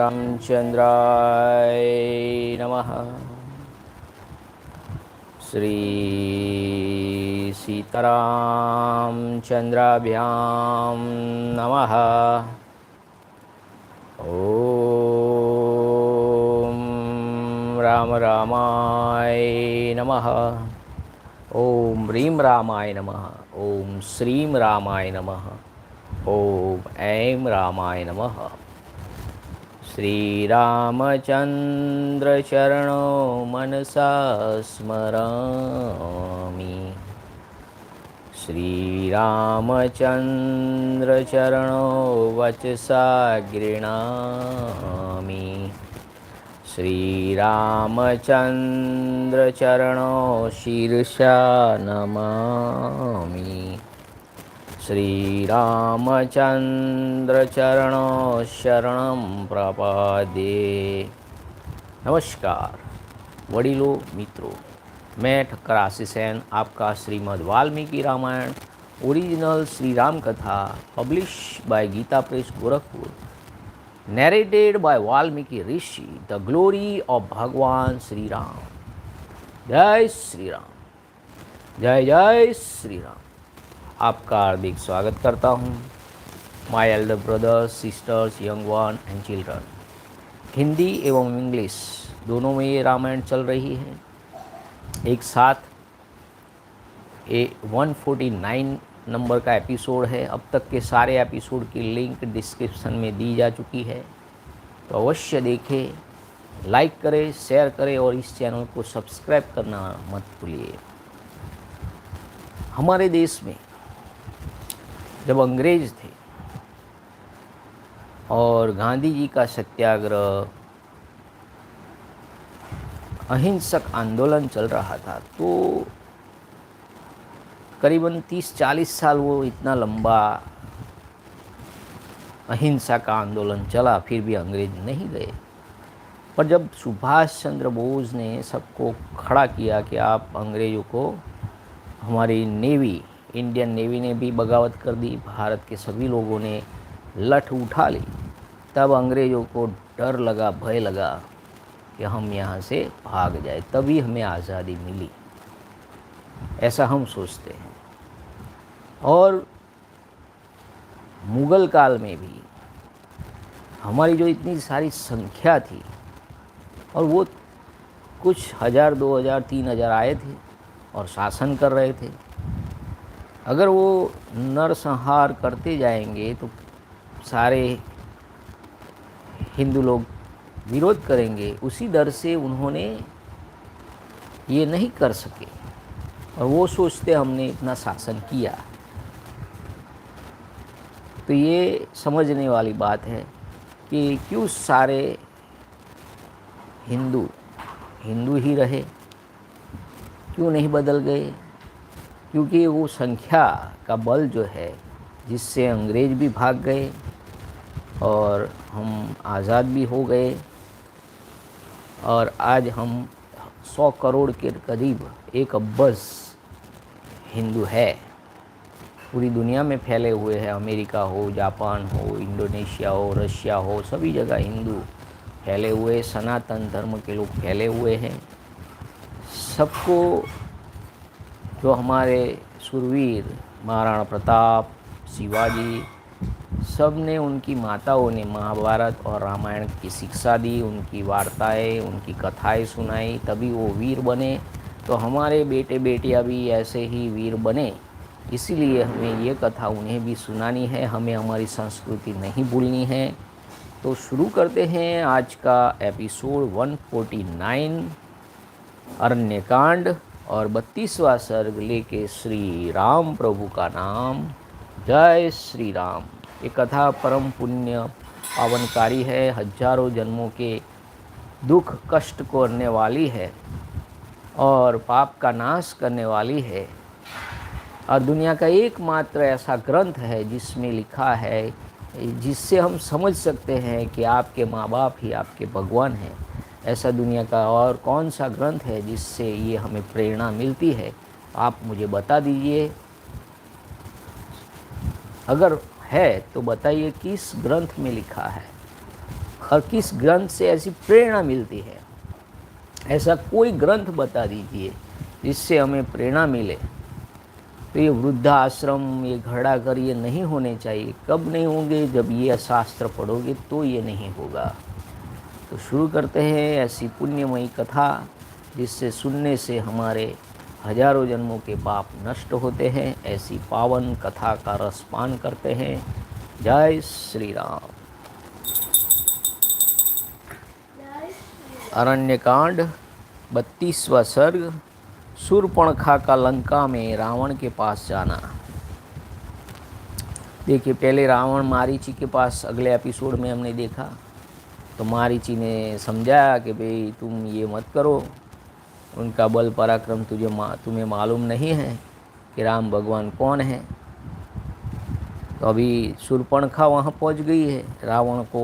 रामचंद्राय नमः। श्री सीतारामचंद्राभ्यां नमः। ओम राम रामाय नमः। ओम ह्रीं रामाय नमः। ओम श्रीं रामाय नमः। ओम ऐं रामाय नमः। श्री रामचंद्र चरणो मनसा स्मरामि। श्री रामचंद्र चरणो वचसा गृह्णामि। श्री रामचंद्र चरणो शीर्षा नमामि। श्री रामचंद्र चरणो शरणं प्रपद्ये। नमस्कार वडीलों मित्रों, मैं ठक्कर आशीष आपका Shrimad Valmiki Ramayan original Shri Ram Katha publish by Gita Press Gorakhpur, narrated by Valmiki Rishi, the glory of Bhagwan Shri Ram. जय श्री राम, जय जय श्री राम। आपका हार्दिक स्वागत करता हूँ। My Elder brothers, sisters, young one and children, Hindi एवं इंग्लिश दोनों में ये रामायण चल रही है एक साथ। 149 नंबर का एपिसोड है। अब तक के सारे एपिसोड की लिंक डिस्क्रिप्शन में दी जा चुकी है, तो अवश्य देखें, लाइक करें, शेयर करें और इस चैनल को सब्सक्राइब करना मत भूलिए। हमारे देश में जब अंग्रेज थे और गांधी जी का सत्याग्रह, अहिंसक आंदोलन चल रहा था, तो करीबन 30-40 साल वो इतना लंबा अहिंसा का आंदोलन चला, फिर भी अंग्रेज नहीं गए। पर जब सुभाष चंद्र बोस ने सबको खड़ा किया कि आप अंग्रेज़ों को, हमारी नेवी, इंडियन नेवी ने भी बगावत कर दी, भारत के सभी लोगों ने लठ उठा ली, तब अंग्रेज़ों को डर लगा, भय लगा कि हम यहाँ से भाग जाए, तभी हमें आज़ादी मिली, ऐसा हम सोचते हैं। और मुग़ल काल में भी हमारी जो इतनी सारी संख्या थी, और वो कुछ 1000, 2000, 3000 आए थे और शासन कर रहे थे। अगर वो नरसंहार करते जाएंगे तो सारे हिंदू लोग विरोध करेंगे। उसी डर से उन्होंने ये नहीं कर सके, और वो सोचते हमने इतना शासन किया। तो ये समझने वाली बात है कि क्यों सारे हिंदू ही रहे, क्यों नहीं बदल गए। क्योंकि वो संख्या का बल जो है, जिससे अंग्रेज भी भाग गए और हम आज़ाद भी हो गए, और आज हम 100 करोड़ के करीब 1 अरब हिंदू है, पूरी दुनिया में फैले हुए हैं। अमेरिका हो, जापान हो, इंडोनेशिया हो, रशिया हो, सभी जगह हिंदू फैले हुए, सनातन धर्म के लोग फैले हुए हैं। सबको, जो हमारे सुरवीर महाराणा प्रताप, शिवाजी, सब ने, उनकी माताओं ने महाभारत और रामायण की शिक्षा दी, उनकी वार्ताएं, उनकी कथाएं सुनाई, तभी वो वीर बने। तो हमारे बेटे बेटियां भी ऐसे ही वीर बने, इसीलिए हमें ये कथा उन्हें भी सुनानी है, हमें हमारी संस्कृति नहीं भूलनी है। तो शुरू करते हैं आज का एपिसोड 149 अरण्यकांड, और 32वां सर्ग लेके श्री राम प्रभु का नाम। जय श्री राम। ये कथा परम पुण्य पावनकारी है, हजारों जन्मों के दुख कष्ट को करने वाली है और पाप का नाश करने वाली है, और दुनिया का एकमात्र ऐसा ग्रंथ है जिसमें लिखा है, जिससे हम समझ सकते हैं कि आपके माँ बाप ही आपके भगवान हैं। ऐसा दुनिया का और कौन सा ग्रंथ है जिससे ये हमें प्रेरणा मिलती है? आप मुझे बता दीजिए, अगर है तो बताइए किस ग्रंथ में लिखा है। और किस ग्रंथ से ऐसी प्रेरणा मिलती है? ऐसा कोई ग्रंथ बता दीजिए जिससे हमें प्रेरणा मिले। तो ये वृद्धाश्रम, ये घड़ा घर, ये नहीं होने चाहिए। कब नहीं होंगे? जब ये शास्त्र पढ़ोगे तो ये नहीं होगा। तो शुरू करते हैं ऐसी पुण्यमयी कथा जिससे सुनने से हमारे हजारों जन्मों के पाप नष्ट होते हैं। ऐसी पावन कथा का रसपान करते हैं। जय श्री राम। अरण्यकांड 32वां सर्ग, शूर्पणखा का लंका में रावण के पास जाना। देखिए, पहले रावण मारीची के पास अगले एपिसोड में हमने देखा, तो मारीची ने समझाया कि भाई तुम ये मत करो, उनका बल पराक्रम तुम्हें मालूम नहीं है कि राम भगवान कौन है। तो अभी शूर्पणखा वहाँ पहुँच गई है। रावण को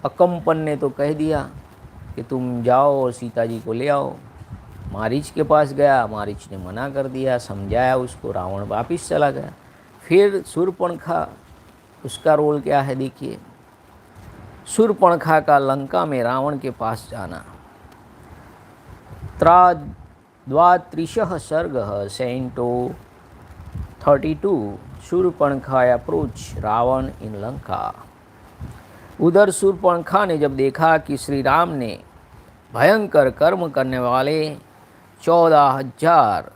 अकम्पन ने तो कह दिया कि तुम जाओ और सीता जी को ले आओ। मारीच के पास गया, मारीच ने मना कर दिया, समझाया उसको, रावण वापिस चला गया। फिर शूर्पणखा, उसका रोल क्या है देखिए। शूर्पणखा का लंका में रावण के पास जाना। 32 सर्गः Canto 32 शूर्पणखा अप्रोच रावण इन लंका। उधर शूर्पणखा ने जब देखा कि श्री राम ने भयंकर कर्म करने वाले 14,000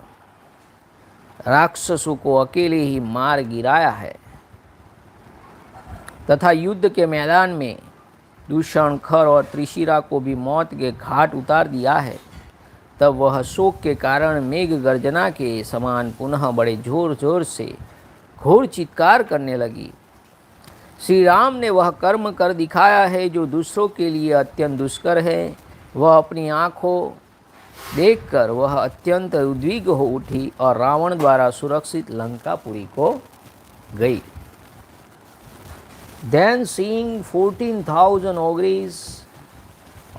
राक्षसों को अकेले ही मार गिराया है तथा युद्ध के मैदान में दूषण, खर और त्रिशिरा को भी मौत के घाट उतार दिया है, तब वह शोक के कारण मेघ गर्जना के समान पुनः बड़े जोर जोर से घोर चित्कार करने लगी। श्री राम ने वह कर्म कर दिखाया है जो दूसरों के लिए अत्यंत दुष्कर है। वह अपनी आँखों देखकर वह अत्यंत उद्विग्न हो उठी और रावण द्वारा सुरक्षित लंकापुरी को गई। Then seeing 14,000 ogres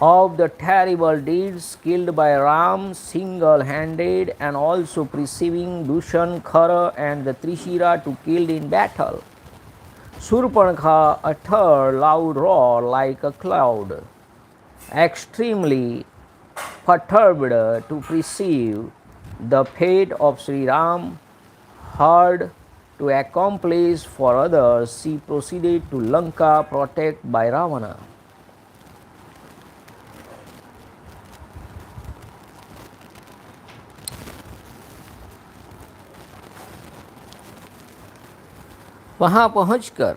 of the terrible deeds killed by Ram single-handed, and also perceiving Dushan, Khara and the Trishira to killed in battle, Surpankha uttered loud roar like a cloud, extremely perturbed to perceive the fate of Sri Ram. Heard to accomplish for others, she proceeded to Lanka protected by Ravana. वहाँ पहुँचकर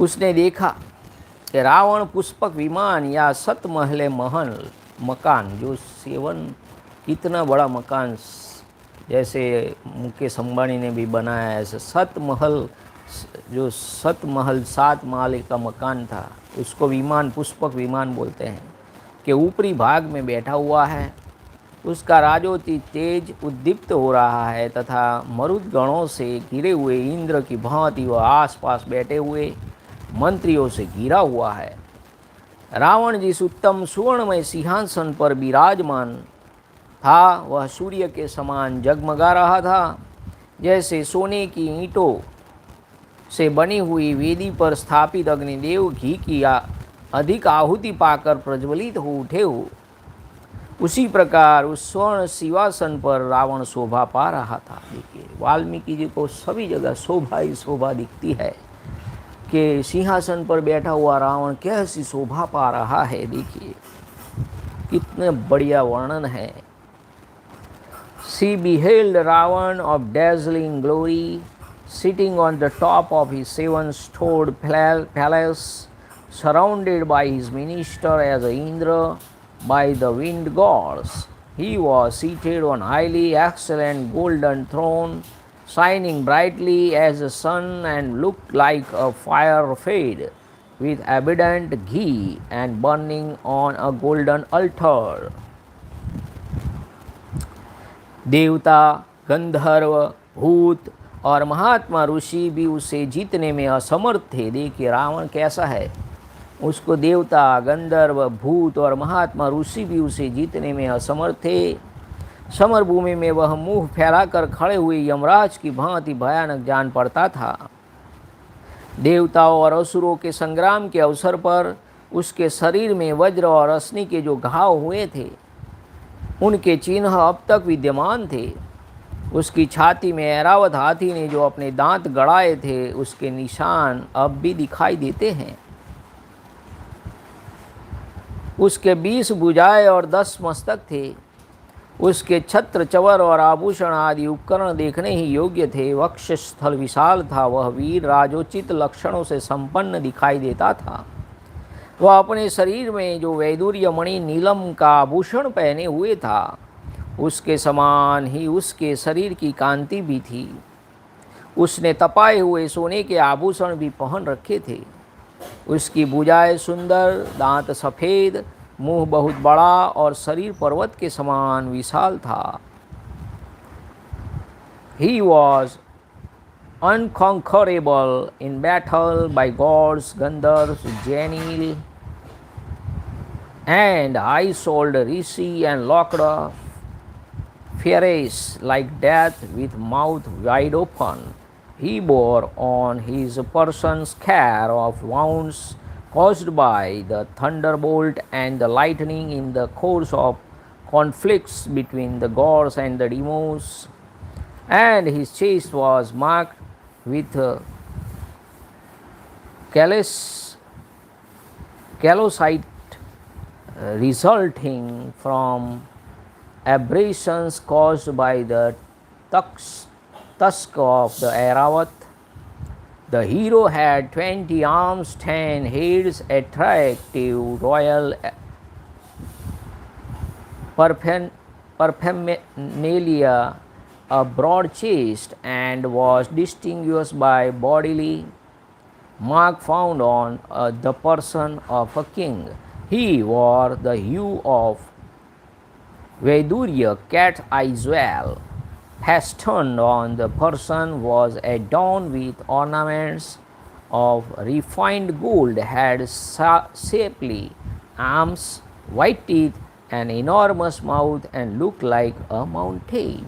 उसने देखा कि रावण पुष्पक विमान या सतमहले महल मकान, जो कितना बड़ा मकान, जैसे मुकेश अंबानी ने भी बनाया है, ऐसे सतमहल, जो सतमहल 7 माले का मकान था, उसको विमान, पुष्पक विमान बोलते हैं, के ऊपरी भाग में बैठा हुआ है। उसका राजोति तेज उद्दीप्त हो रहा है तथा मरुद गणों से घिरे हुए इंद्र की भांति वह आसपास बैठे हुए मंत्रियों से घिरा हुआ है। रावण जिस उत्तम सुवर्णमय सिंहासन पर विराजमान था, वह सूर्य के समान जगमगा रहा था। जैसे सोने की ईंटों से बनी हुई वेदी पर स्थापित अग्निदेव घी की अधिक आहुति पाकर प्रज्वलित हो उठे हो, उसी प्रकार उस स्वर्ण सिंहासन पर रावण शोभा पा रहा था। देखिए, वाल्मीकि जी को सभी जगह शोभा ही शोभा दिखती है कि सिंहासन पर बैठा हुआ रावण कैसी शोभा पा रहा है। देखिए कितने बढ़िया वर्णन है। She beheld Ravan of dazzling glory, sitting on the top of his 7-storied palace, surrounded by his minister as Indra by the wind gods. He was seated on highly excellent golden throne, shining brightly as the sun, and looked like a fire fade with abundant ghee and burning on a golden altar. देवता, गंधर्व, भूत और महात्मा ऋषि भी उसे जीतने में असमर्थ थे। देखिए रावण कैसा है, उसको देवता, गंधर्व, भूत और महात्मा ऋषि भी उसे जीतने में असमर्थ थे। समर भूमि में वह मुंह फैलाकर खड़े हुए यमराज की भांति भयानक जान पड़ता था। देवताओं और असुरों के संग्राम के अवसर पर उसके शरीर में वज्र और अश्नि के जो घाव हुए थे उनके चिन्ह अब तक विद्यमान थे। उसकी छाती में ऐरावत हाथी ने जो अपने दांत गड़ाए थे उसके निशान अब भी दिखाई देते हैं। उसके 20 भुजाएं और 10 मस्तक थे। उसके छत्र चवर और आभूषण आदि उपकरण देखने ही योग्य थे। वक्षस्थल विशाल था, वह वीर राजोचित लक्षणों से संपन्न दिखाई देता था। वह अपने शरीर में जो वैदूर्य मणि नीलम का आभूषण पहने हुए था उसके समान ही उसके शरीर की कांति भी थी। उसने तपाए हुए सोने के आभूषण भी पहन रखे थे। उसकी भुजाएं सुंदर, दांत सफ़ेद, मुंह बहुत बड़ा और शरीर पर्वत के समान विशाल था। He was unconquerable in battle by gods, Gandharvas, Janil, and high-souled rishi and locked fierce like death with mouth wide open. He bore on his person scare of wounds caused by the thunderbolt and the lightning in the course of conflicts between the gods and the demons, and his chest was marked with callocyte resulting from abrasions caused by the tusk of the Airavat. The hero had 20 arms, 10 heads, attractive royal paraphernalia, a broad chest, and was distinguished by bodily mark found on the person of a king. He wore the hue of Vaidurya, cat's eye jewel. Fastened on the person was adorned with ornaments of refined gold, had shapely arms, white teeth, an enormous mouth, and looked like a mountain.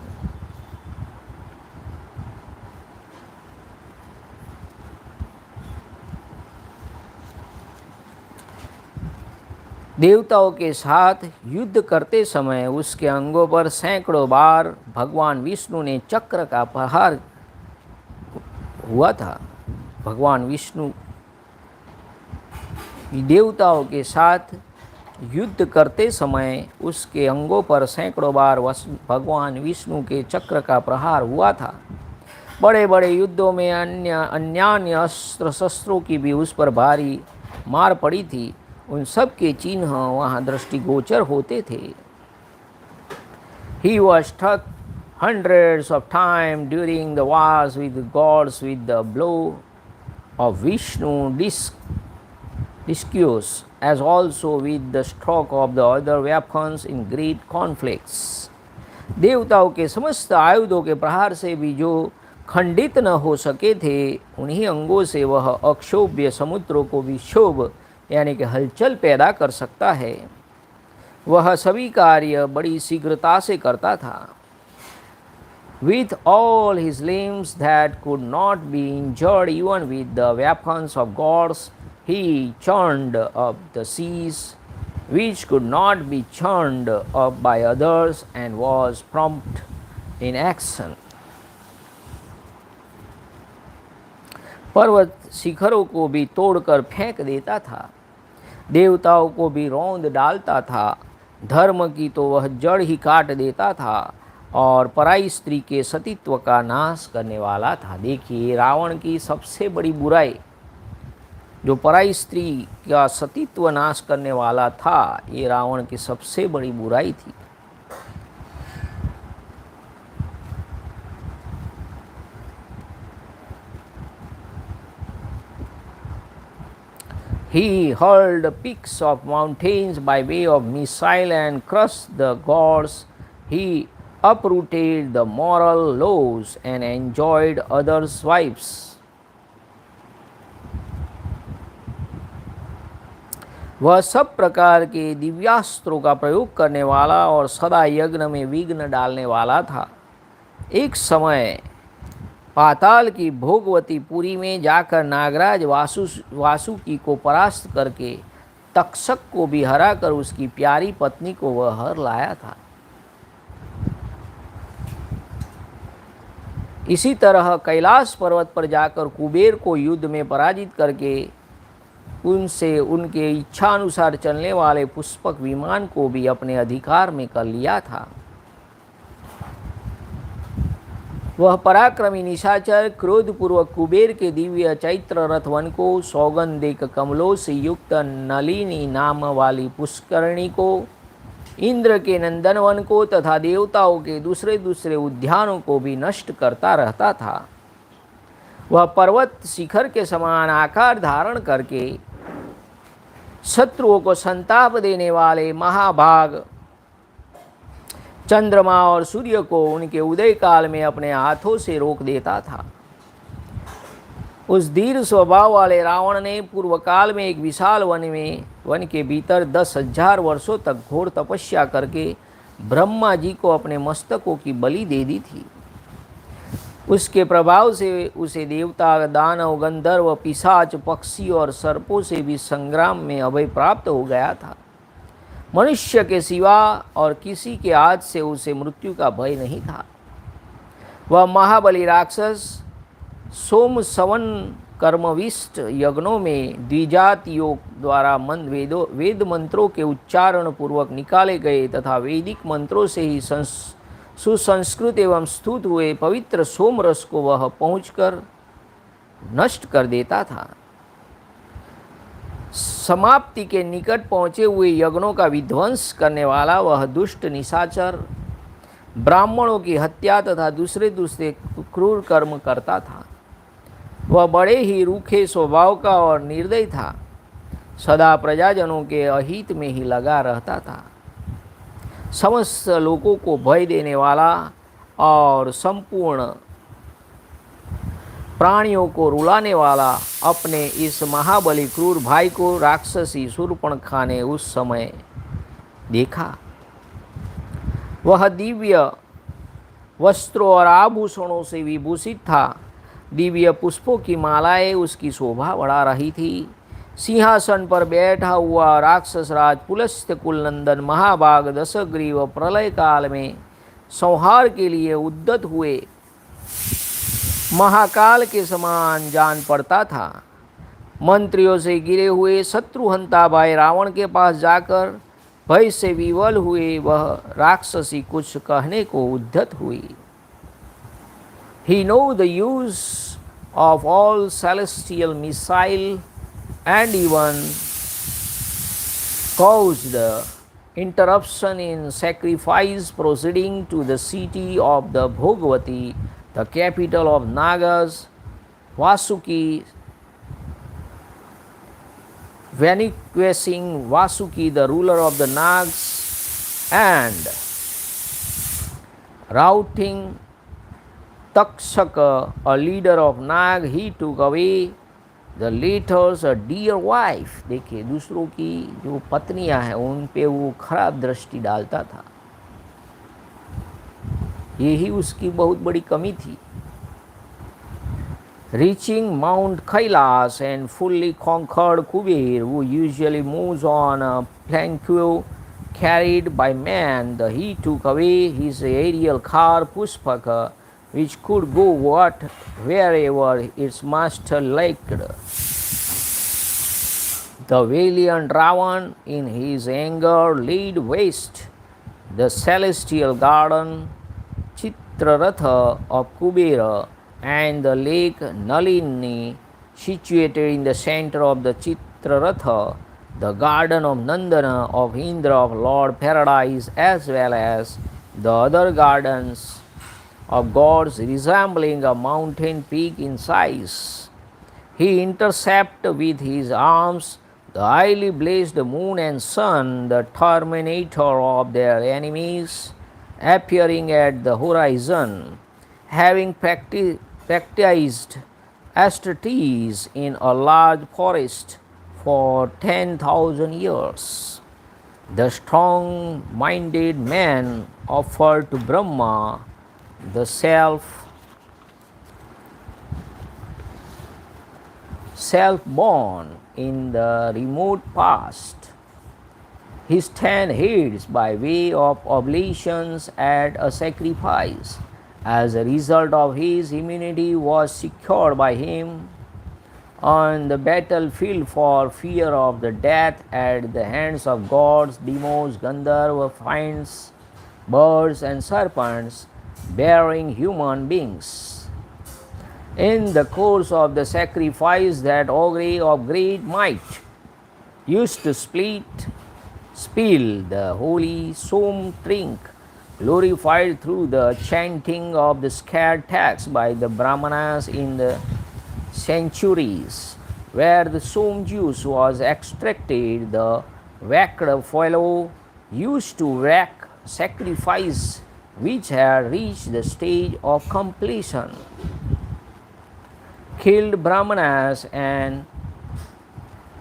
देवताओं के साथ युद्ध करते समय उसके अंगों पर सैकड़ों बार भगवान विष्णु ने चक्र का प्रहार हुआ था। भगवान विष्णु देवताओं के साथ युद्ध करते समय उसके अंगों पर सैकड़ों बार भगवान विष्णु के चक्र का प्रहार हुआ था। बड़े बड़े युद्धों में अन्य अस्त्र शस्त्रों की भी उस पर भारी मार पड़ी थी। उन सब के चिन्ह वहाँ दृष्टिगोचर होते थे। He was struck hundreds of times during the wars with the gods with the blow of Vishnu discus, as also with the stroke of the other weapons in great conflicts. देवताओं के समस्त आयुधों के प्रहार से भी जो खंडित न हो सके थे, उन्हीं अंगों से वह अक्षोभ्य समुद्रों को भी क्षोभ यानी कि हलचल पैदा कर सकता है। वह सभी कार्य बड़ी शीघ्रता से करता था। With all his limbs that could not be injured even with the weapons of gods, he churned up the seas which could not be churned up by others, and was prompt in action. पर्वत शिखरों को भी तोड़कर फेंक देता था, देवताओं को भी रौंद डालता था। धर्म की तो वह जड़ ही काट देता था और पराई स्त्री के सतीत्व का नाश करने वाला था। देखिए, रावण की सबसे बड़ी बुराई जो पराई स्त्री का सतीत्व नाश करने वाला था, ये रावण की सबसे बड़ी बुराई थी। He hurled peaks of mountains by way of missile and crushed the gods. He uprooted the moral laws and enjoyed others' wives. वह सब प्रकार के दिव्यास्त्रों का प्रयोग करने वाला और सदा यज्ञ में विघ्न डालने वाला था। एक समय पाताल की भोगवती पुरी में जाकर नागराज वासुकी को परास्त करके तक्षक को भी हराकर उसकी प्यारी पत्नी को वह हर लाया था। इसी तरह कैलाश पर्वत पर जाकर कुबेर को युद्ध में पराजित करके उनसे उनके इच्छानुसार चलने वाले पुष्पक विमान को भी अपने अधिकार में कर लिया था। वह पराक्रमी निशाचर क्रोधपूर्वक कुबेर के दिव्य चैत्र रथ वन को, सौगंधिक कमलों से युक्त नलिनी नाम वाली पुष्करणी को, इंद्र के नंदनवन को तथा देवताओं के दूसरे दूसरे उद्यानों को भी नष्ट करता रहता था। वह पर्वत शिखर के समान आकार धारण करके शत्रुओं को संताप देने वाले महाभाग चंद्रमा और सूर्य को उनके उदय काल में अपने हाथों से रोक देता था। उस धीर स्वभाव वाले रावण ने पूर्व काल में एक विशाल वन के भीतर 10,000 वर्षों तक घोर तपस्या करके ब्रह्मा जी को अपने मस्तकों की बलि दे दी थी। उसके प्रभाव से उसे देवता, दानव, गंधर्व, पिशाच, पक्षी और सर्पों से भी संग्राम में अभय प्राप्त हो गया था। मनुष्य के सिवा और किसी के हाथ से उसे मृत्यु का भय नहीं था। वह महाबली राक्षस सोम सवन कर्मविष्ट यज्ञों में द्विजात योग द्वारा वेद मंत्रों के उच्चारण पूर्वक निकाले गए तथा वैदिक मंत्रों से ही सुसंस्कृत एवं स्तुत हुए पवित्र सोम रस को वह पहुंचकर नष्ट कर देता था। समाप्ति के निकट पहुंचे हुए यज्ञों का विध्वंस करने वाला वह दुष्ट निशाचर ब्राह्मणों की हत्या तथा दूसरे दूसरे क्रूर कर्म करता था। वह बड़े ही रूखे स्वभाव का और निर्दयी था, सदा प्रजाजनों के अहित में ही लगा रहता था। समस्त लोगों को भय देने वाला और संपूर्ण प्राणियों को रुलाने वाला अपने इस महाबली क्रूर भाई को राक्षसी शूर्पणखा ने उस समय देखा। वह दिव्य वस्त्रों और आभूषणों से विभूषित था। दिव्य पुष्पों की मालाएं उसकी शोभा बढ़ा रही थी। सिंहासन पर बैठा हुआ राक्षस राज पुलस्त्य कुलनंदन महाभाग दशग्रीव प्रलय काल में संहार के लिए उद्यत हुए महाकाल के समान जान पड़ता था। मंत्रियों से घिरे हुए शत्रुहंता भाई रावण के पास जाकर भय से विवल हुए वह राक्षसी कुछ कहने को उद्यत हुई। He knew the use of all celestial missile and even caused interruption in sacrifice proceeding to the city of the Bhogavati, the capital of Nagas. Vasuki, vanquishing Vasuki, the ruler of the Nags, and routing Takshaka, a leader of Nag, he took away the latter's a dear wife. देखिए, दूसरों की जो पत्नियां हैं उन पे वो खराब दृष्टि डालता था। यही उसकी बहुत बड़ी कमी थी। Reaching Mount Kailas and fully conquered Kuber, who usually moves on a palanquin carried by man, he took away his aerial car Puspaka, which could go wherever its master liked. The valiant Ravana, in his anger, laid waste the celestial garden Chitraratha of Kubera and the lake Nalini, situated in the center of the Chitraratha, the garden of Nandana, of Indra, of Lord Paradise, as well as the other gardens of gods resembling a mountain peak in size. He intercepted with his arms the highly blazed moon and sun, the terminator of their enemies, appearing at the horizon, having practiced ascetics in a large forest for 10,000 years. The strong-minded man offered to Brahma the self born in the remote past. His 10 heads by way of oblations at a sacrifice. As a result of his immunity was secured by him on the battlefield for fear of the death at the hands of gods, demons, Gandharva, fiends, birds and serpents bearing human beings. In the course of the sacrifice, that ogre of great might used to spill the holy som drink, glorified through the chanting of the scared texts by the Brahmanas in the sanctuaries. Where the som juice was extracted, the whacked fellow used to whack sacrifice which had reached the stage of completion, killed Brahmanas and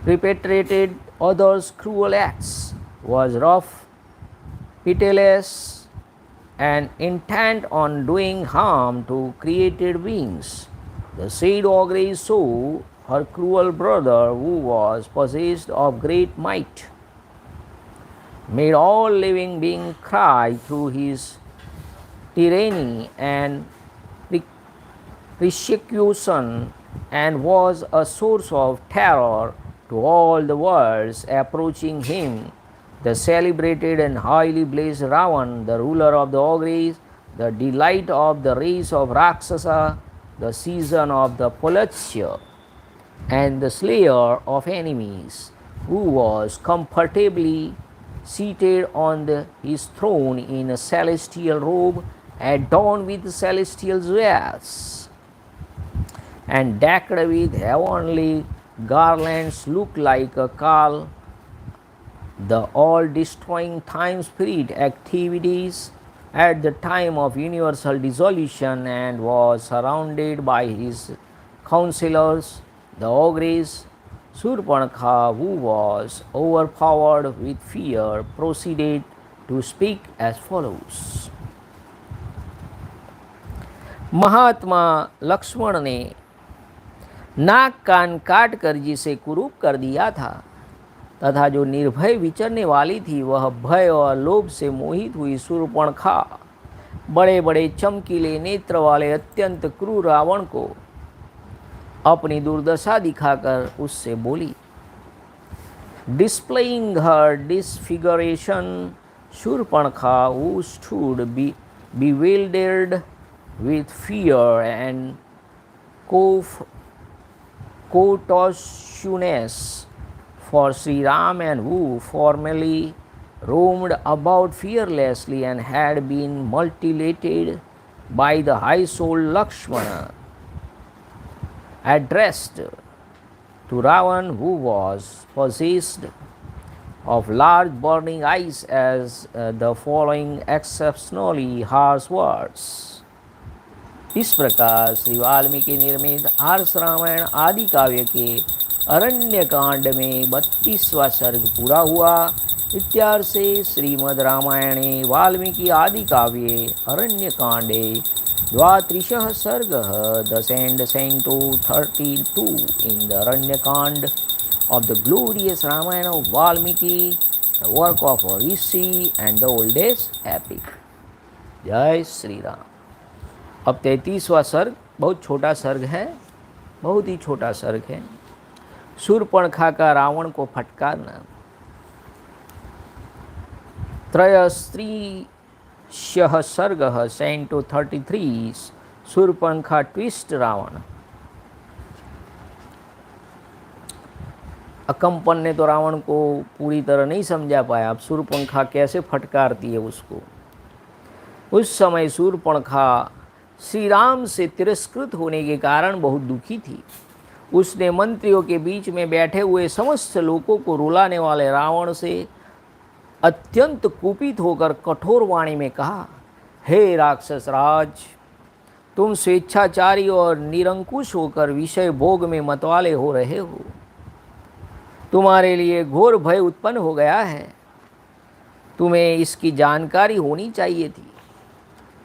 perpetrated others' cruel acts, was rough, pitiless, and intent on doing harm to created beings. The said ogre saw her cruel brother, who was possessed of great might, made all living beings cry through his tyranny and persecution, and was a source of terror to all the worlds approaching him. The celebrated and highly blessed Ravana, the ruler of the ogres, the delight of the race of Rakshasa, the season of the Palatsya, and the slayer of enemies, who was comfortably seated on his throne in a celestial robe adorned with celestial jewels and decked with heavenly garlands, looked like a Kal, the all-destroying time spirit activities at the time of universal dissolution, and was surrounded by his counselors, the ogres. Surpankha, who was overpowered with fear, proceeded to speak as follows. महात्मा लक्ष्मण ने नाक कान काट कर जिसे कुरूप कर दिया था तथा जो निर्भय विचरने वाली थी, वह भय और लोभ से मोहित हुई शूर्पणखा बड़े बड़े चमकीले नेत्र वाले अत्यंत क्रूर रावण को अपनी दुर्दशा दिखाकर उससे बोली. Displaying her disfiguration, Surpankha, who stood bewildered with fear and covetousness for Shri Ram, and who formerly roamed about fearlessly and had been mutilated by the high-souled Lakshmana, addressed to Ravana, who was possessed of large burning eyes, as the following exceptionally harsh words. इस प्रकार श्री वाल्मीकि निर्मित आर्ष रामायण आदि काव्य के अरण्यकांड में 32वां सर्ग पूरा हुआ. इत्यार्षे श्रीमद् रामायणे वाल्मीकि आदि काव्ये अरण्यकांडे 32 सर्गः. Thus ends Canto 32 in the Aranyakand of the glorious Ramayana of Valmiki, the work of a rishi and the oldest epic. जय श्री राम. अब 33वां सर्ग बहुत छोटा सर्ग है, बहुत ही छोटा सर्ग है. शूर्पणखा का रावण को फटकारना. त्रयस्त्रीशः सर्गः. Canto 33 Shurpanakha twist Ravana. अकम्पन ने तो रावण को पूरी तरह नहीं समझा पाया. अब शूर्पणखा कैसे फटकारती है उसको. उस समय शूर्पणखा श्री राम से तिरस्कृत होने के कारण बहुत दुखी थी. उसने मंत्रियों के बीच में बैठे हुए समस्त लोगों को रुलाने वाले रावण से अत्यंत कुपित होकर कठोर वाणी में कहा, हे राक्षस राज, तुम स्वेच्छाचारी और निरंकुश होकर विषय भोग में मतवाले हो रहे हो. तुम्हारे लिए घोर भय उत्पन्न हो गया है. तुम्हें इसकी जानकारी होनी चाहिए थी,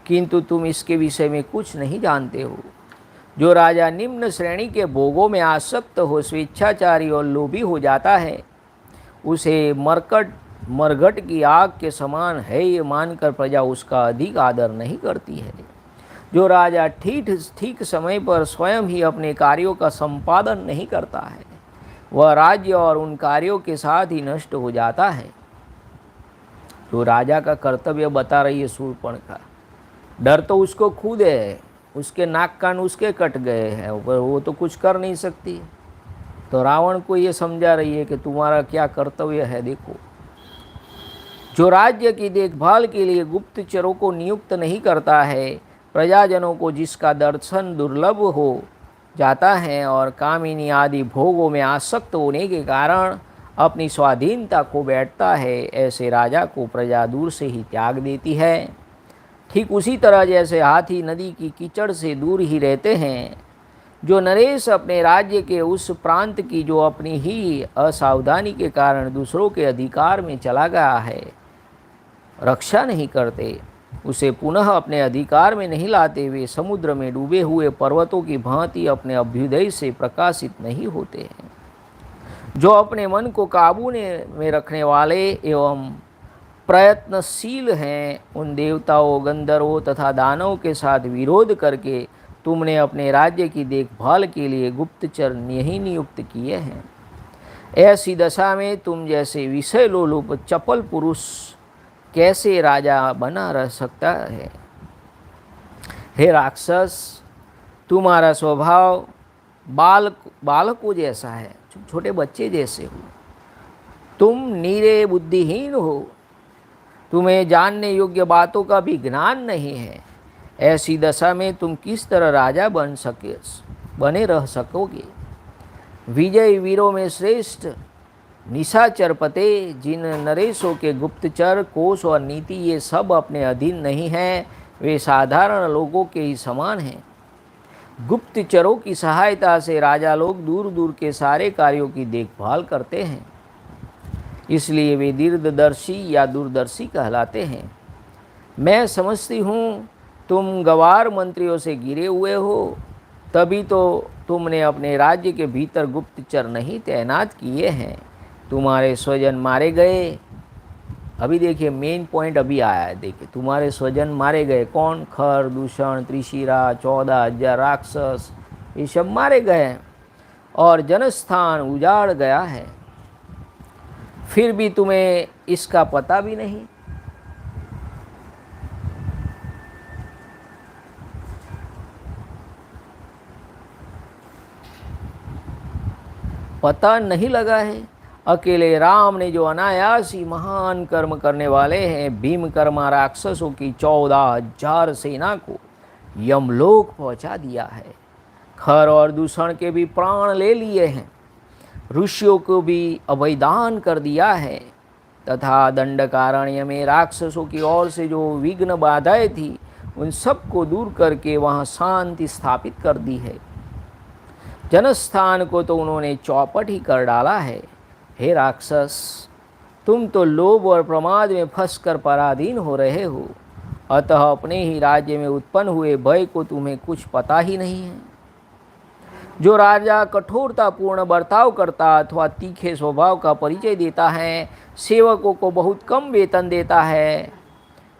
किंतु तुम इसके विषय में कुछ नहीं जानते हो. जो राजा निम्न श्रेणी के भोगों में आसक्त हो, स्वेच्छाचारी और लोभी हो जाता है, उसे मरघट की आग के समान है ये मानकर प्रजा उसका अधिक आदर नहीं करती है। जो राजा ठीक समय पर स्वयं ही अपने कार्यों का संपादन नहीं करता है, वह राज्य और उन कार्यों के साथ ही नष्ट हो जाता है। जो राजा का कर्तव्य बता रही है शूर्पणखा, डर तो उसको खुद है, उसके नाक कान उसके कट गए हैं, पर वो तो कुछ कर नहीं सकती। तो रावण को ये समझा रही है कि तुम्हारा क्या कर्तव्य है, देखो। जो राज्य की देखभाल के लिए गुप्तचरों को नियुक्त नहीं करता है, प्रजाजनों को जिसका दर्शन दुर्लभ हो जाता है और कामिनी आदि भोगों में आसक्त होने के कारण अपनी स्वाधीनता खो बैठता है, ऐसे राजा को प्रजा दूर से ही त्याग देती है। ठीक उसी तरह जैसे हाथी नदी की कीचड़ से दूर ही रहते हैं, जो नरेश अपने राज्य के उस प्रांत की जो अपनी ही असावधानी के कारण दूसरों के अधिकार में चला गया है, रक्षा नहीं करते, उसे पुनः अपने अधिकार में नहीं लाते, वे समुद्र में डूबे हुए पर्वतों की भांति अपने अभ्युदय से प्रकाशित नहीं होते हैं। जो अपने मन को काबू में रखने वाले एवं प्रयत्नशील हैं, उन देवताओं, गंधर्वों तथा दानवों के साथ विरोध करके तुमने अपने राज्य की देखभाल के लिए गुप्तचर नहीं नियुक्त किए हैं। ऐसी दशा में तुम जैसे विषय लोलुप चपल पुरुष कैसे राजा बना रह सकता है। हे राक्षस, तुम्हारा स्वभाव बालकों जैसा है, छोटे बच्चे जैसे हो। तुम नीरे बुद्धिहीन हो, तुम्हें जानने योग्य बातों का भी ज्ञान नहीं है। ऐसी दशा में तुम किस तरह राजा बने रह सकोगे। विजय वीरों में श्रेष्ठ निशाचर पते, जिन नरेशों के गुप्तचर, कोष और नीति ये सब अपने अधीन नहीं हैं, वे साधारण लोगों के ही समान हैं। गुप्तचरों की सहायता से राजा लोग दूर दूर के सारे कार्यों की देखभाल करते हैं, इसलिए वे दीर्घदर्शी या दूरदर्शी कहलाते हैं। मैं समझती हूँ तुम गवार मंत्रियों से घिरे हुए हो, तभी तो तुमने अपने राज्य के भीतर गुप्तचर नहीं तैनात किए हैं। तुम्हारे स्वजन मारे गए। अभी देखिए मेन पॉइंट अभी आया है, देखिए तुम्हारे स्वजन मारे गए। कौन? खर, दूषण, त्रिशिरा, 14,000 राक्षस, ये सब मारे गए और जनस्थान उजाड़ गया है, फिर भी तुम्हें इसका पता भी नहीं। पता नहीं लगा है। अकेले राम ने जो अनायास ही महान कर्म करने वाले हैं, भीमकर्मा राक्षसों की 14,000 सेना को यमलोक पहुंचा दिया है। खर और दूषण के भी प्राण ले लिए हैं, ऋषियों को भी अभयदान कर दिया है, तथा दंडकारण्य में राक्षसों की ओर से जो विघ्न बाधाएं थी, उन सब को दूर करके वहाँ शांति स्थापित कर दी है। जनस्थान को तो उन्होंने चौपट ही कर डाला है। हे राक्षस, तुम तो लोभ और प्रमाद में फंसकर पराधीन हो रहे हो, अतः अपने ही राज्य में उत्पन्न हुए भय को तुम्हें कुछ पता ही नहीं है। जो राजा कठोरतापूर्ण बर्ताव करता अथवा तीखे स्वभाव का परिचय देता है, सेवकों को बहुत कम वेतन देता है,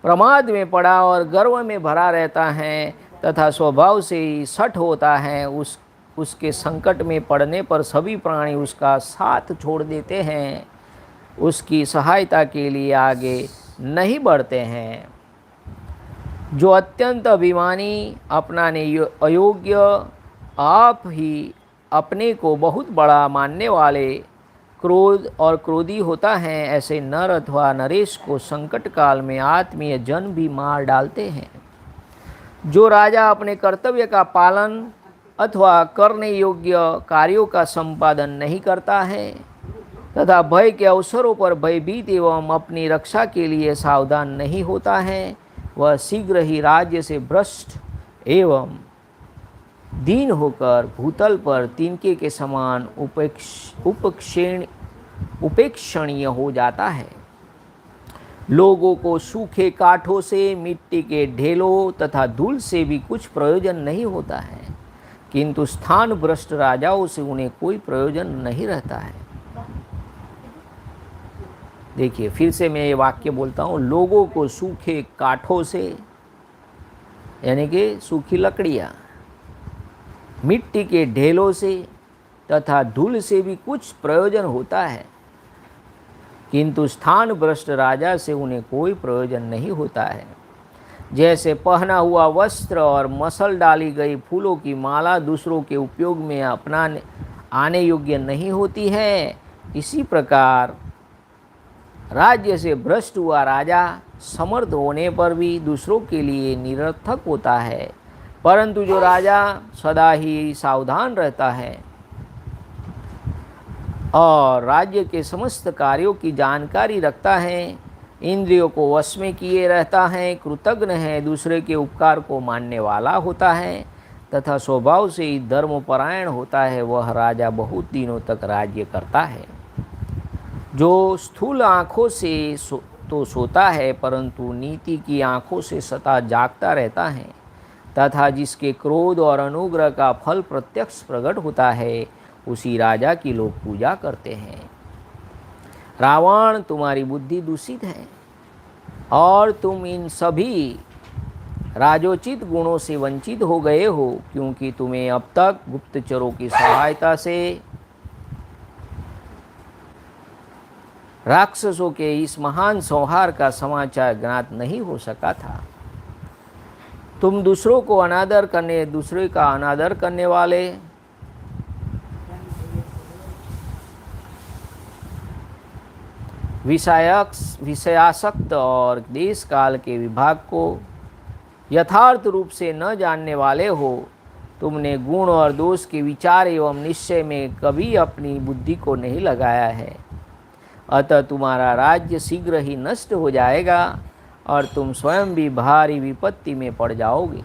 प्रमाद में पड़ा और गर्व में भरा रहता है तथा स्वभाव से ही सठ होता है, उसके संकट में पड़ने पर सभी प्राणी उसका साथ छोड़ देते हैं, उसकी सहायता के लिए आगे नहीं बढ़ते हैं। जो अत्यंत अभिमानी, अपनाने अयोग्य, आप ही अपने को बहुत बड़ा मानने वाले, क्रोध और क्रोधी होता है, ऐसे नर अथवा नरेश को संकट काल में आत्मीय जन भी मार डालते हैं। जो राजा अपने कर्तव्य का पालन अथवा करने योग्य कार्यों का संपादन नहीं करता है तथा भय के अवसरों पर भयभीत एवं अपनी रक्षा के लिए सावधान नहीं होता है, वह शीघ्र ही राज्य से भ्रष्ट एवं दीन होकर भूतल पर तिनके के समान उपेक्षणीय हो जाता है। लोगों को सूखे काठों से, मिट्टी के ढेलों तथा धूल से भी कुछ प्रयोजन नहीं होता है। किंतु स्थान भ्रष्ट राजाओं से उन्हें कोई प्रयोजन नहीं रहता है। देखिए फिर से मैं ये वाक्य बोलता हूँ, लोगों को सूखे काठों से यानी कि सूखी लकड़ियाँ, मिट्टी के ढेलों से तथा धूल से भी कुछ प्रयोजन होता है, किंतु स्थान भ्रष्ट राजा से उन्हें कोई प्रयोजन नहीं होता है। जैसे पहना हुआ वस्त्र और मसल डाली गई फूलों की माला दूसरों के उपयोग में अपनाने आने योग्य नहीं होती है, इसी प्रकार राज्य से भ्रष्ट हुआ राजा समर्थ होने पर भी दूसरों के लिए निरर्थक होता है। परंतु जो राजा सदा ही सावधान रहता है और राज्य के समस्त कार्यों की जानकारी रखता है, इंद्रियों को वश में किए रहता है, कृतज्ञ है, दूसरे के उपकार को मानने वाला होता है तथा स्वभाव से ही धर्मपरायण होता है, वह राजा बहुत दिनों तक राज्य करता है। जो स्थूल आँखों से तो सोता है परंतु नीति की आँखों से सदा जागता रहता है तथा जिसके क्रोध और अनुग्रह का फल प्रत्यक्ष प्रकट होता है, उसी राजा की लोग पूजा करते हैं। रावण, तुम्हारी बुद्धि दूषित है और तुम इन सभी राजोचित गुणों से वंचित हो गए हो, क्योंकि तुम्हें अब तक गुप्तचरों की सहायता से राक्षसों के इस महान संहार का समाचार ज्ञात नहीं हो सका था। तुम दूसरे का अनादर करने वाले, विषयासक्त और देश काल के विभाग को यथार्थ रूप से न जानने वाले हो। तुमने गुण और दोष के विचार एवं निश्चय में कभी अपनी बुद्धि को नहीं लगाया है, अतः तुम्हारा राज्य शीघ्र ही नष्ट हो जाएगा और तुम स्वयं भी भारी विपत्ति में पड़ जाओगे।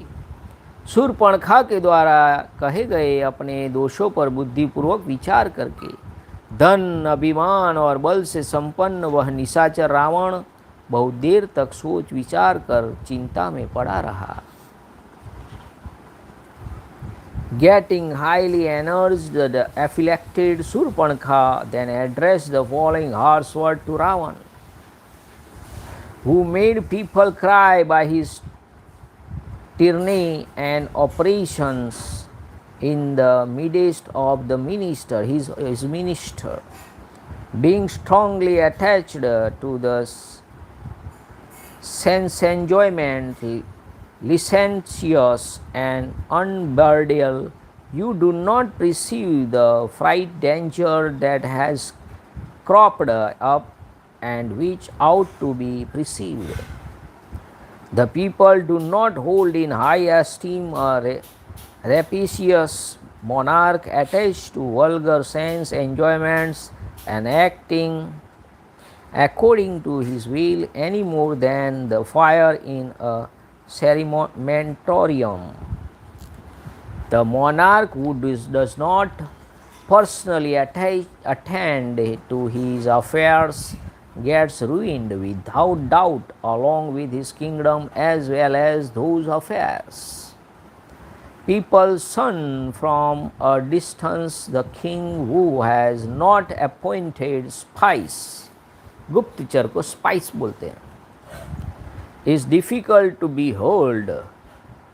शूर्पणखा के द्वारा कहे गए अपने दोषों पर बुद्धिपूर्वक विचार करके धन, अभिमान और बल से संपन्न वह निशाचर रावण बहुत देर तक सोच विचार कर चिंता में पड़ा रहा। Getting highly enraged, the afflicted Surpankha then addressed the following harsh word to Ravana, who made people cry by his tyranny and operations in the midst of the minister, his minister. Being strongly attached to the sense enjoyment, licentious and unbridled, you do not perceive the fright danger that has cropped up and which ought to be perceived. The people do not hold in high esteem a rapacious monarch attached to vulgar sense enjoyments and acting according to his will any more than the fire in a ceremonitorium. The monarch who does not personally attend to his affairs gets ruined without doubt, along with his kingdom as well as those affairs. People shun from a distance the king who has not appointed spies. गुप्तचर को spice बोलते हैं. Is difficult to behold,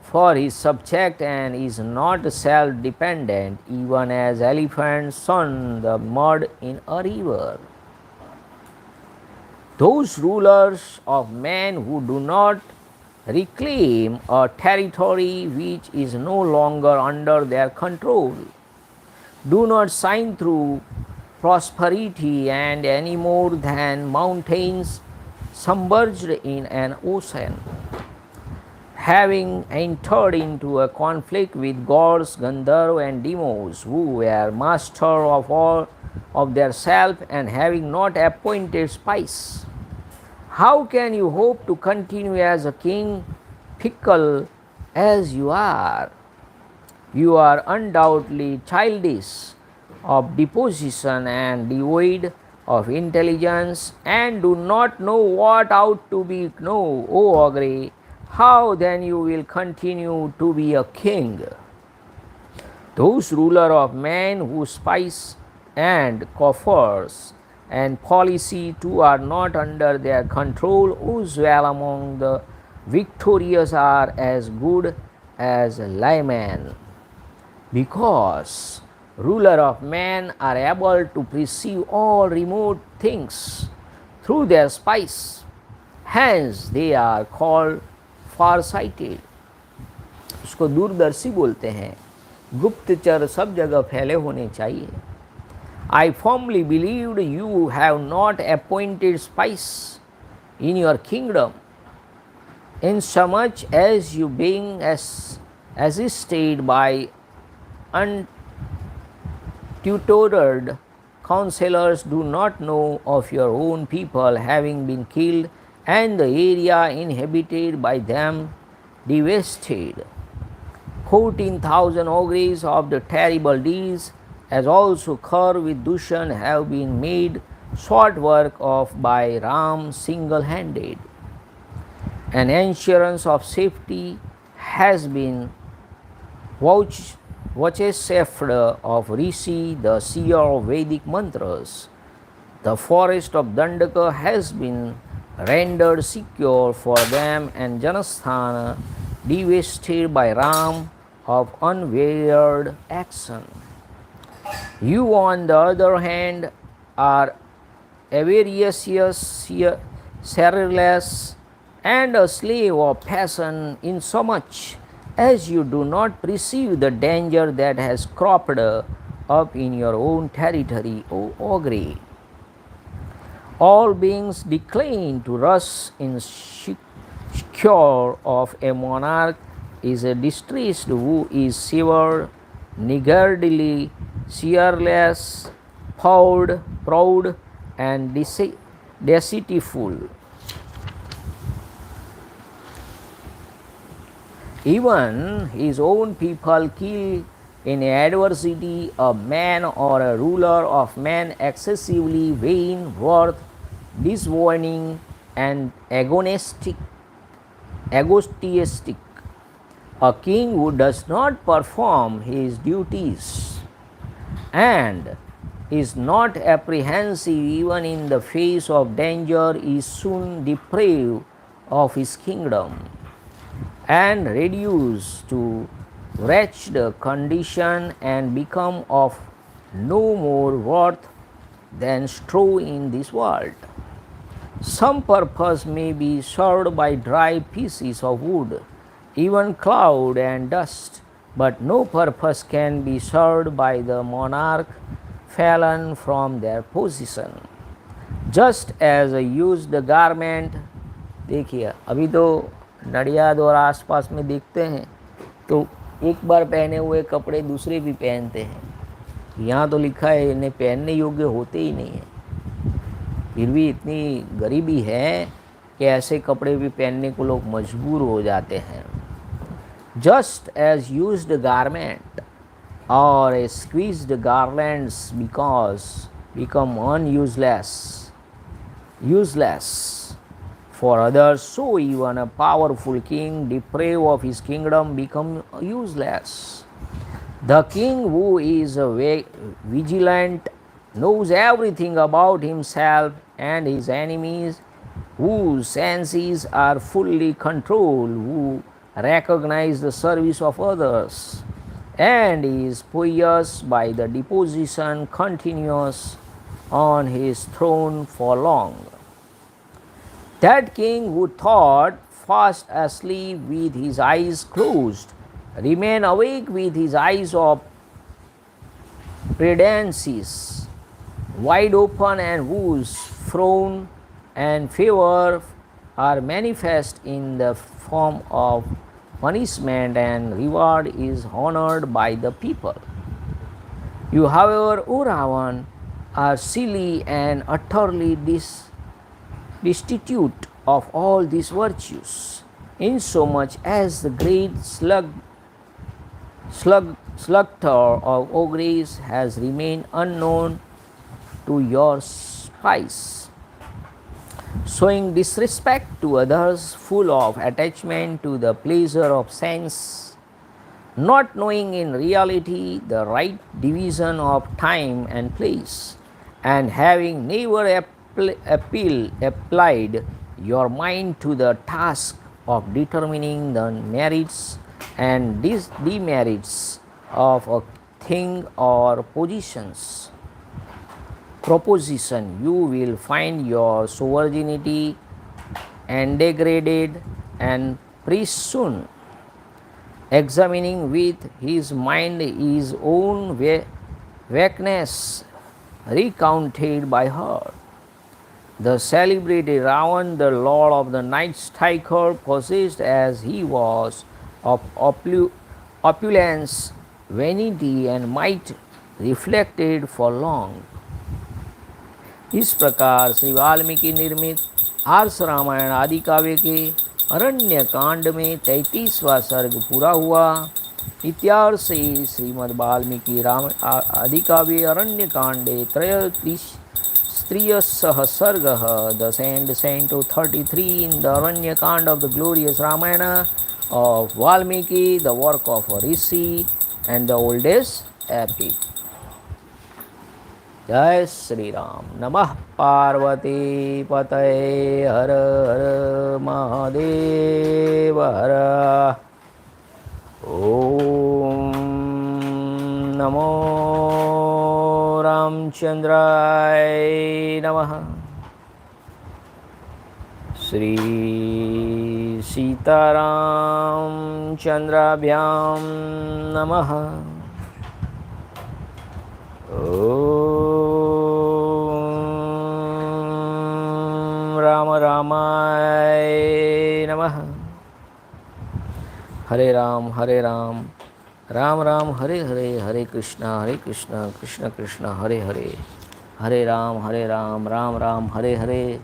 for he is subject and is not self-dependent, even as elephants shun the mud in a river. Those rulers of men who do not reclaim a territory which is no longer under their control do not shine through prosperity and any more than mountains submerged in an ocean. Having entered into a conflict with gods, Gandharva and demons, who were master of all of their self, and having not appointed spies, how can you hope to continue as a king, fickle as you are? You are undoubtedly childish of disposition and devoid of intelligence, and do not know what ought to be known, O Agre. How then you will continue to be a king? Those ruler of men whose spice and coffers and policy too are not under their control, whose dwell among the victorious are as good as laymen. Because ruler of men are able to perceive all remote things through their spice, hence they are called far-sighted. उसको दूरदर्शी बोलते हैं. गुप्तचर सब जगह फैले होने चाहिए. I firmly believed you have not appointed spice in your kingdom, insomuch as you being assisted by untutored counselors do not know of your own people having been killed and the area inhabited by them devastated. 14,000 auguries of the terrible deeds, as also Khar with Dushan, have been made short work of by Ram single-handed. An assurance of safety has been vouchsafed of Rishi, the seer of Vedic mantras. The forest of Dandaka has been rendered secure for them, and Janasthana devastated by Ram of unwearied action. You, on the other hand, are avaricious, ceaseless, and a slave of passion, insomuch as you do not perceive the danger that has cropped up in your own territory, O Ogre. All beings decline to rush in search of a monarch is a distressed who is severed, niggardly, cheerless, proud, and deceitful. Even his own people kill in adversity a man or a ruler of men excessively vain, worth, disowning, and egoistic. A king who does not perform his duties and is not apprehensive even in the face of danger is soon deprived of his kingdom and reduced to wretched condition and become of no more worth than straw in this world. Some purpose may be served by dry pieces of wood, even cloud and dust, but no purpose can be served by the monarch fallen from their position. Just as a used garment, देखिए अभी तो नडियाद और आसपास में देखते हैं तो एक बार पहने हुए कपड़े दूसरे भी पहनते हैं. यहाँ तो लिखा है इन्हें पहनने योग्य होते ही नहीं हैं. फिर भी इतनी गरीबी है कि ऐसे कपड़े भी पहनने को लोग मजबूर हो जाते हैं. Just as used garment or a squeezed garlands become useless for others, so even a powerful king deprived of his kingdom become useless. The king who is vigilant knows everything about himself and his enemies, whose senses are fully controlled, who recognize the service of others, and is pious by the deposition continuous on his throne for long. That king who thought fast asleep with his eyes closed, remain awake with his eyes of predences wide open, and whose frown and favor are manifest in the form of punishment and reward is honored by the people. You, however, O Ravana, are silly and utterly destitute of all these virtues, insomuch as the great slaughter of ogres has remained unknown to your spice. Showing disrespect to others, full of attachment to the pleasure of sense, not knowing in reality the right division of time and place, and having never applied your mind to the task of determining the merits and demerits of a thing or proposition, you will find your sovereignty and degraded, and pretty soon, examining with his mind his own weakness recounted by her. The celebrated Ravana, the lord of the night striker, possessed as he was of opulence, vanity, and might, reflected for long. इस प्रकार श्री वाल्मीकि निर्मित आर्ष रामायण आदि काव्य के अरण्य कांड में 33वां सर्ग पूरा हुआ। इत्यार्षे श्रीमद् वाल्मीकि राम आदि काव्ये अरण्य कांडे 33 सर्गः thus ends Canto 33 in the Aranyakand of the glorious Ramayana of Valmiki, the work of a rishi and the oldest epic. जय श्री राम। नमः पार्वती पतये हर हर महादेव हर। ओम नमो रामचंद्राय नमः। श्री सीताराम चंद्राभ्याम नमः। राम रामाय नमः। हरे राम राम राम हरे हरे, हरे कृष्ण कृष्ण कृष्ण हरे हरे, हरे राम राम राम हरे हरे,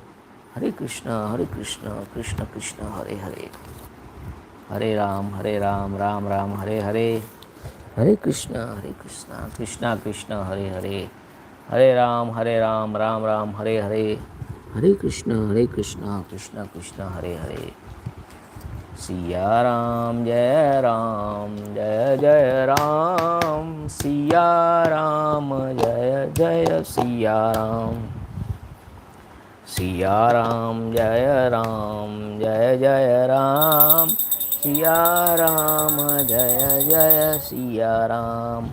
हरे कृष्ण कृष्ण कृष्ण हरे हरे, हरे राम राम राम हरे हरे, हरे कृष्ण कृष्ण कृष्ण हरे हरे, हरे राम राम राम हरे हरे, हरे कृष्ण कृष्ण कृष्ण हरे हरे। सिया राम जय जय राम, सिया राम जय जय सिया राम, सिया राम जय जय राम, सिया राम जय जय सिया राम।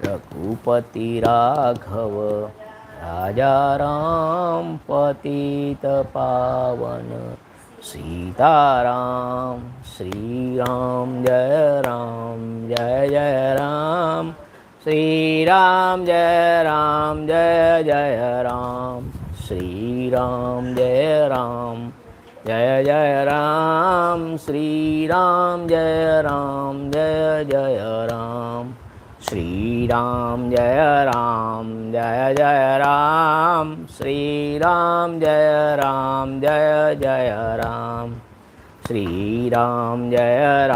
रघुपति राघव राजा राम, पतित पावन सीताराम। श्री राम जय जय राम, श्री राम जय जय राम, श्री राम जय जय राम, श्री राम जय जय राम, श्री राम जय जय राम, श्री राम जय जय राम, श्री राम जय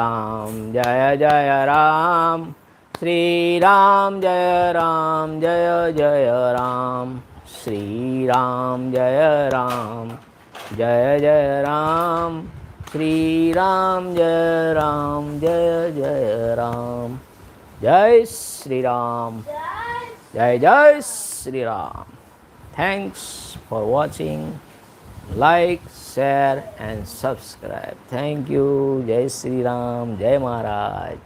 जय राम, श्री राम जय जय राम, श्री राम जय जय राम, श्री राम जय जय राम। जय श्री राम, जय Shri Ram. Thanks for watching. Like, share and subscribe. Thank you. जय श्री राम, जय महाराज।